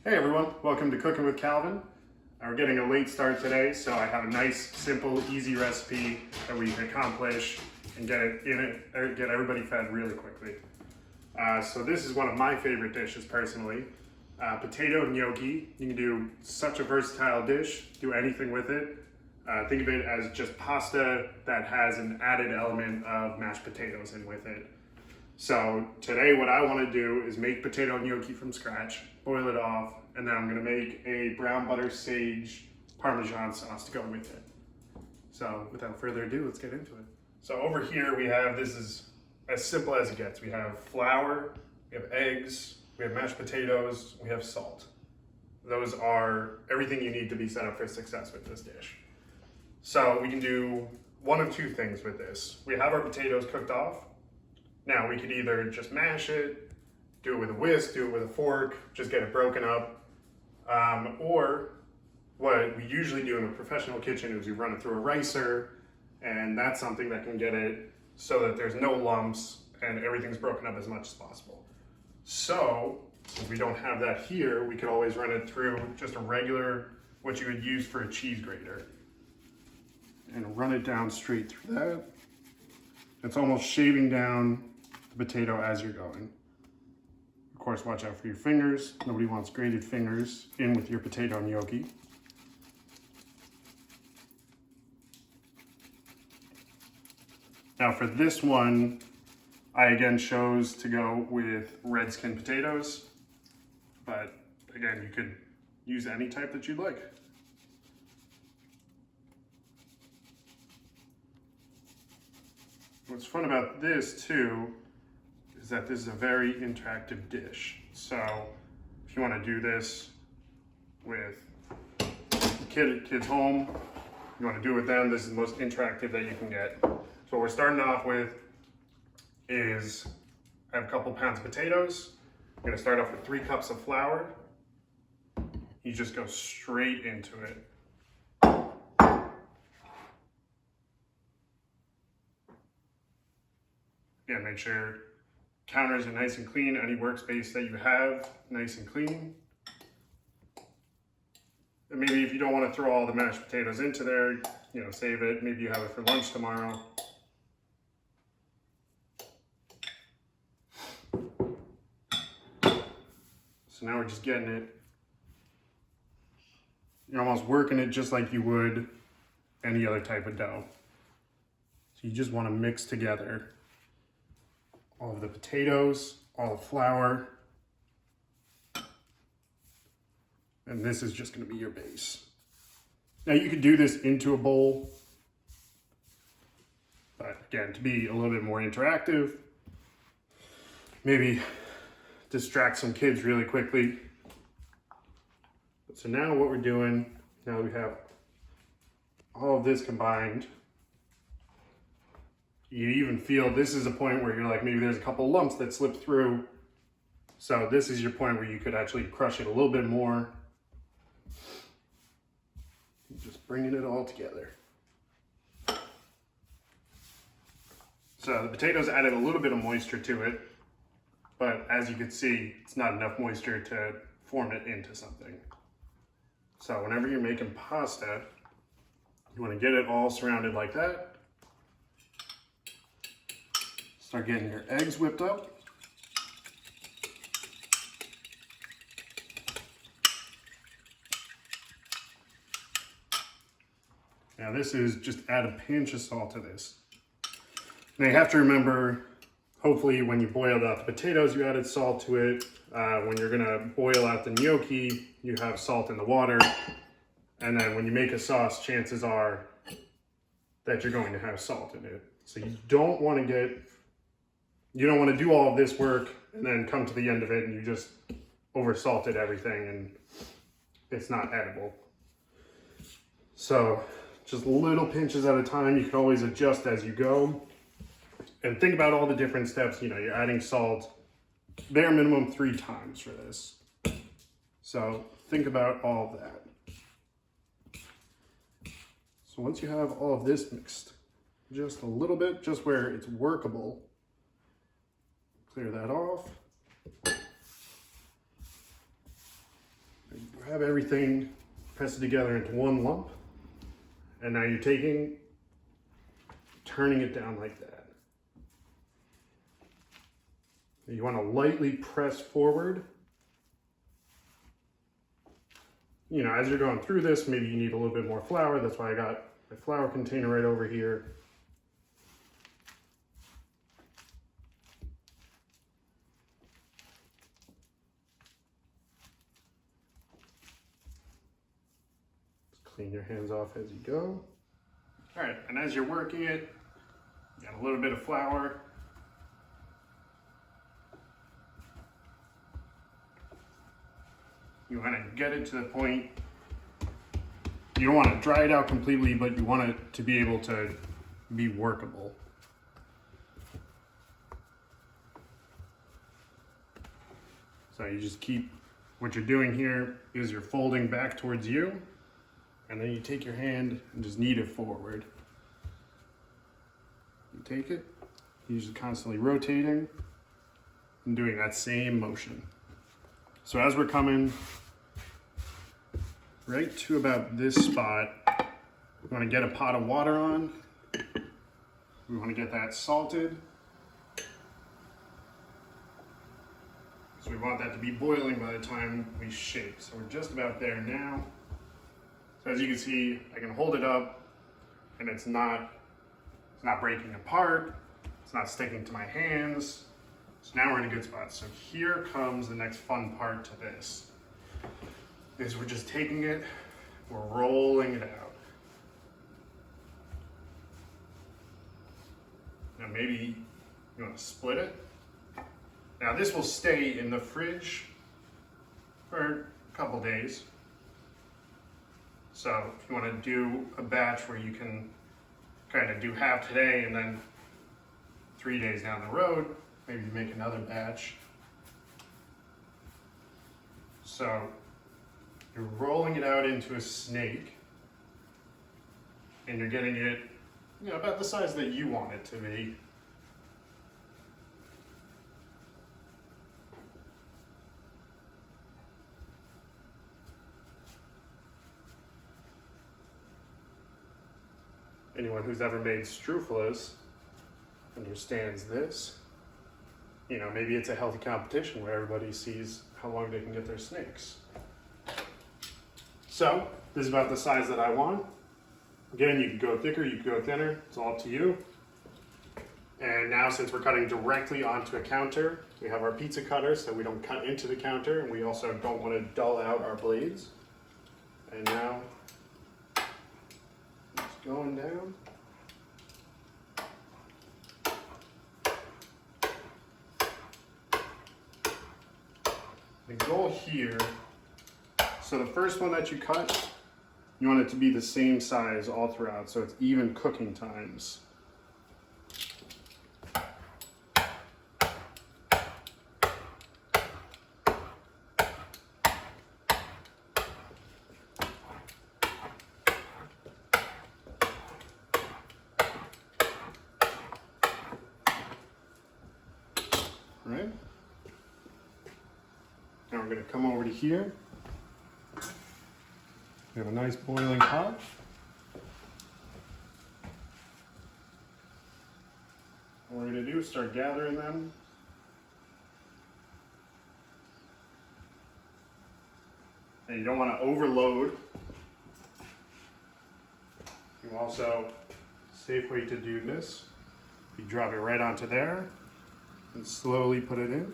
Hey everyone, welcome to Cooking with Calvin. We're getting a late start today, so I have a nice, simple, easy recipe that we can accomplish and get everybody fed really quickly. So this is one of my favorite dishes personally. Potato gnocchi. You can do such a versatile dish, do anything with it. Think of it as just pasta that has an added element of mashed potatoes in with it. So today what I want to do is make potato gnocchi from scratch, boil it off, and then I'm going to make a brown butter sage Parmesan sauce to go with it. So without further ado, let's get into it. So over here we have, this is as simple as it gets. We have flour, we have eggs, we have mashed potatoes, we have salt. Those are everything you need to be set up for success with this dish. So we can do one of two things with this. We have our potatoes cooked off. Now we could either just mash it, do it with a whisk, do it with a fork, just get it broken up. Or what we usually do in a professional kitchen is we run it through a ricer, and that's something that can get it so that there's no lumps and everything's broken up as much as possible. So, since we don't have that here, we could always run it through just a regular, what you would use for a cheese grater. And run it down straight through that. It's almost shaving down the potato as you're going. Of course, watch out for your fingers. Nobody wants grated fingers in with your potato gnocchi. Now for this one, I again chose to go with red skin potatoes, but again, you could use any type that you'd like. What's fun about this too is that this is a very interactive dish. So if you want to do this with kids home, you want to do it with them, this is the most interactive that you can get. So what we're starting off with is I have a couple pounds of potatoes. I'm going to start off with 3 cups of flour. You just go straight into it. Again, make sure counters are nice and clean. Any workspace that you have, nice and clean. And maybe if you don't want to throw all the mashed potatoes into there, save it. Maybe you have it for lunch tomorrow. So now we're just getting it. You're almost working it just like you would any other type of dough. So you just want to mix together all of the potatoes, all the flour, and this is just going to be your base. Now you could do this into a bowl, but again, to be a little bit more interactive, maybe distract some kids really quickly. So now what we're doing, now we have all of this combined. You even feel this is a point where you're like, maybe there's a couple lumps that slip through. So this is your point where you could actually crush it a little bit more. Just bringing it all together. So the potatoes added a little bit of moisture to it, but as you can see, it's not enough moisture to form it into something. So whenever you're making pasta, you want to get it all surrounded like that. Start getting your eggs whipped up. Now this is just add a pinch of salt to this. Now you have to remember, hopefully when you boiled out the potatoes, you added salt to it. When you're gonna boil out the gnocchi, you have salt in the water. And then when you make a sauce, chances are that you're going to have salt in it. So you don't want to do all of this work and then come to the end of it and you just over salted everything and it's not edible. So just little pinches at a time. You can always adjust as you go. And think about all the different steps. You're adding salt, bare minimum 3 times for this. So think about all of that. So once you have all of this mixed, just a little bit, just where it's workable, clear that off. have everything pressed together into one lump. And now you're turning it down like that. You want to lightly press forward. You know, as you're going through this, maybe you need a little bit more flour. That's why I got my flour container right over here. Just clean your hands off as you go. All right, and as you're working it, you got a little bit of flour. You want to get it to the point, you don't want to dry it out completely, but you want it to be able to be workable. So you just keep, what you're doing here is you're folding back towards you, and then you take your hand and just knead it forward. You take it, you're just constantly rotating and doing that same motion. So as we're coming right to about this spot, we want to get a pot of water on. We want to get that salted. So we want that to be boiling by the time we shake. So we're just about there now. So as you can see, I can hold it up and it's not breaking apart. It's not sticking to my hands. So now we're in a good spot. So here comes the next fun part to this. Is we're just taking it, we're rolling it out. Now maybe you want to split it. Now this will stay in the fridge for a couple days. So if you want to do a batch where you can kind of do half today and then 3 days down the road, maybe you make another batch. So you're rolling it out into a snake and you're getting it, you know, about the size that you want it to be. Anyone who's ever made strufelas understands this. You know, maybe it's a healthy competition where everybody sees how long they can get their snakes. So, this is about the size that I want. Again, you can go thicker, you can go thinner, it's all up to you. And now since we're cutting directly onto a counter, we have our pizza cutter so we don't cut into the counter, and we also don't want to dull out our blades. And now, it's going down. The goal here, so the first one that you cut, you want it to be the same size all throughout, so it's even cooking times. All right. Now we're going to come over to here. We have a nice boiling pot. What we're going to do is start gathering them. And you don't want to overload. You also, safe way to do this, you drop it right onto there and slowly put it in.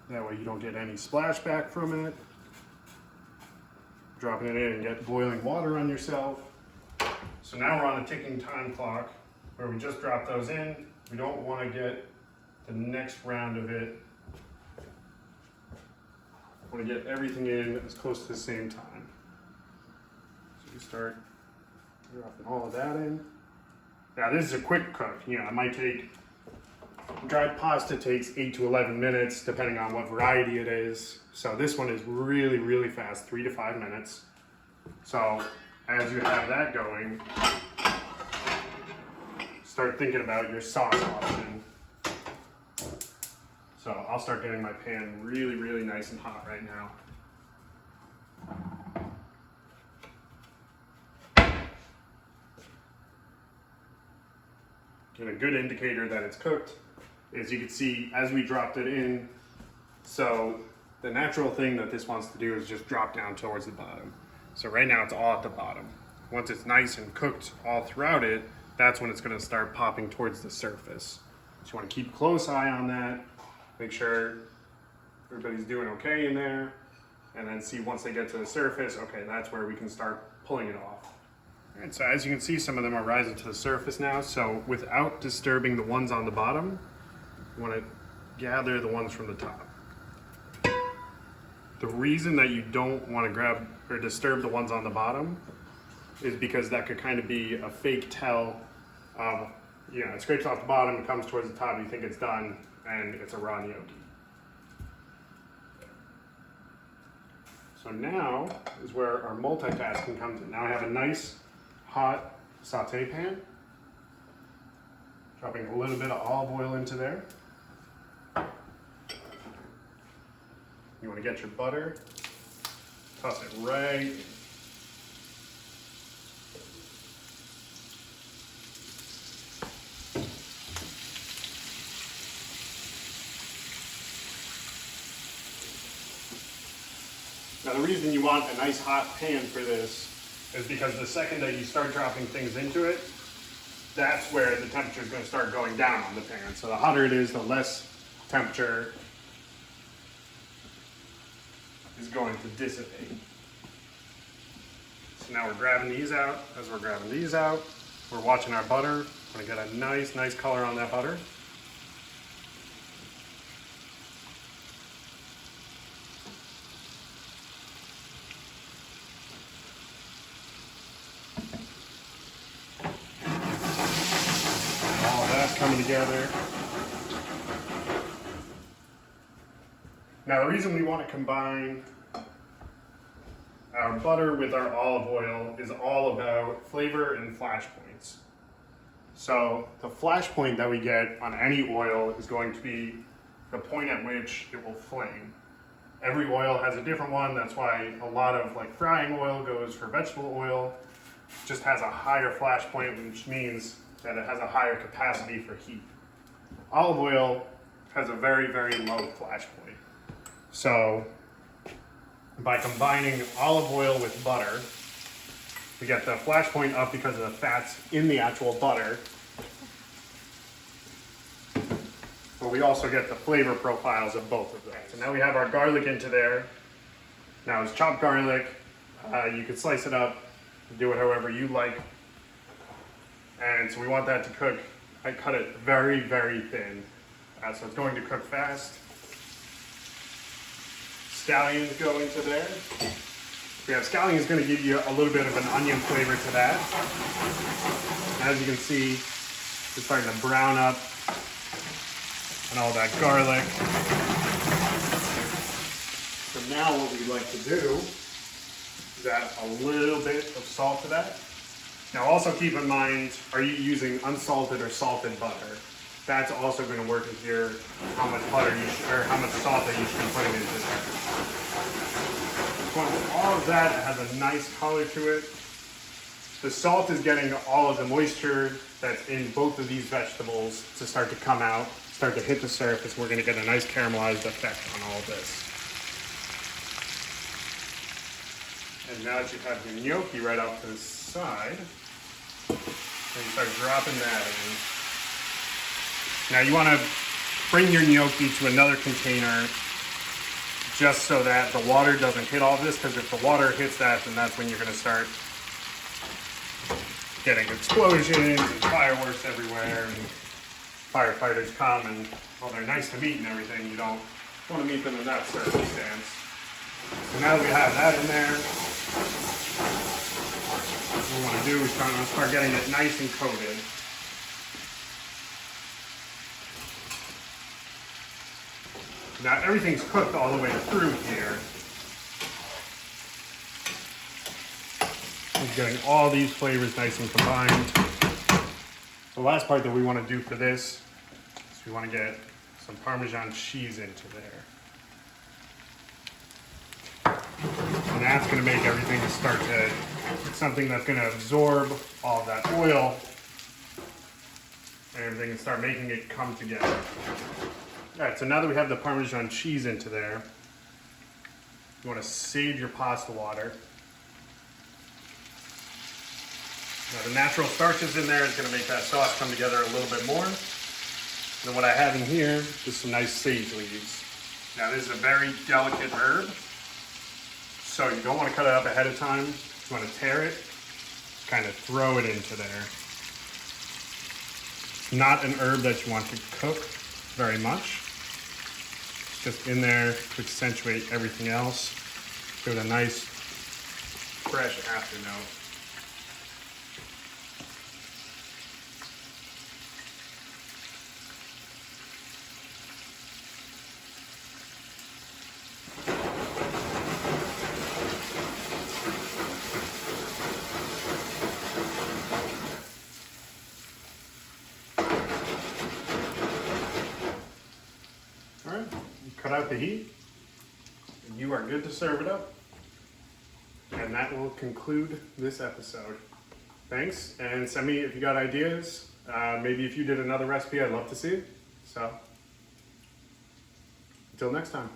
That way you don't get any splashback from it. Dropping it in and get boiling water on yourself. So now we're on a ticking time clock where we just drop those in. We don't want to get the next round of it. We want to get everything in as close to the same time. So we start dropping all of that in. Now this is a quick cook. You know, it might take, dried pasta takes 8 to 11 minutes depending on what variety it is. So this one is really, really fast, 3 to 5 minutes. So as you have that going, start thinking about your sauce option. So I'll start getting my pan really, really nice and hot right now. And a good indicator that it's cooked is you can see as we dropped it in, so the natural thing that this wants to do is just drop down towards the bottom. So right now it's all at the bottom. Once it's nice and cooked all throughout it, that's when it's going to start popping towards the surface. So you want to keep a close eye on that, make sure everybody's doing okay in there, and then see once they get to the surface, okay, that's where we can start pulling it off. All right, so as you can see, some of them are rising to the surface now, so without disturbing the ones on the bottom, you want to gather the ones from the top. The reason that you don't want to grab or disturb the ones on the bottom is because that could kind of be a fake tell of, you know, it scrapes off the bottom, it comes towards the top, you think it's done, and it's a raw gnocchi. So now is where our multitasking comes in. Now I have a nice hot saute pan. Dropping a little bit of olive oil into there. You want to get your butter, toss it right in. Now the reason you want a nice hot pan for this is because the second that you start dropping things into it, that's where the temperature is going to start going down on the pan. So the hotter it is, the less temperature is going to dissipate. So now we're grabbing these out. As we're grabbing these out, we're watching our butter. We're going to get a nice color on that butter. Coming together. Now the reason we want to combine our butter with our olive oil is all about flavor and flash points. So the flash point that we get on any oil is going to be the point at which it will flame. Every oil has a different one. That's why a lot of like frying oil goes for vegetable oil. It just has a higher flash point, which means that it has a higher capacity for heat. Olive oil has a very low flash point. So by combining olive oil with butter, we get the flash point up because of the fats in the actual butter. But we also get the flavor profiles of both of them. So now we have our garlic into there. Now it's chopped garlic. You could slice it up, do it however you like. And so we want that to cook. I cut it very thin. So it's going to cook fast. Scallions go into there. We have scallions is going to give you a little bit of an onion flavor to that. As you can see, it's starting to brown up and all that garlic. So now what we'd like to do is add a little bit of salt to that. Now also keep in mind, are you using unsalted or salted butter? That's also going to work with your how much butter you should, or how much salt that you should be putting into there. Once all of that has a nice color to it, the salt is getting all of the moisture that's in both of these vegetables to start to come out, start to hit the surface. We're going to get a nice caramelized effect on all of this. And now that you have your gnocchi right off to the side, and you start dropping that in. Now you want to bring your gnocchi to another container just so that the water doesn't hit all of this, because if the water hits that, then that's when you're going to start getting explosions and fireworks everywhere, and firefighters come and, well, they're nice to meet and everything. You don't want to meet them in that circumstance. So now that we have that in there, what we want to do is start getting it nice and coated. Now everything's cooked all the way through here. We're getting all these flavors nice and combined. The last part that we want to do for this is we want to get some Parmesan cheese into there. And that's going to make everything start to, it's something that's going to absorb all of that oil and everything and start making it come together. All right, so now that we have the Parmesan cheese into there, you want to save your pasta water. Now the natural starches in there is going to make that sauce come together a little bit more. And then what I have in here is some nice sage leaves. Now this is a very delicate herb, so you don't want to cut it up ahead of time. You want to tear it, kind of throw it into there. It's not an herb that you want to cook very much. It's just in there to accentuate everything else. Give it a nice, fresh afternote. All right, cut out the heat, and you are good to serve it up. And that will conclude this episode. Thanks, and send me if you got ideas. Maybe if you did another recipe, I'd love to see it. So, until next time.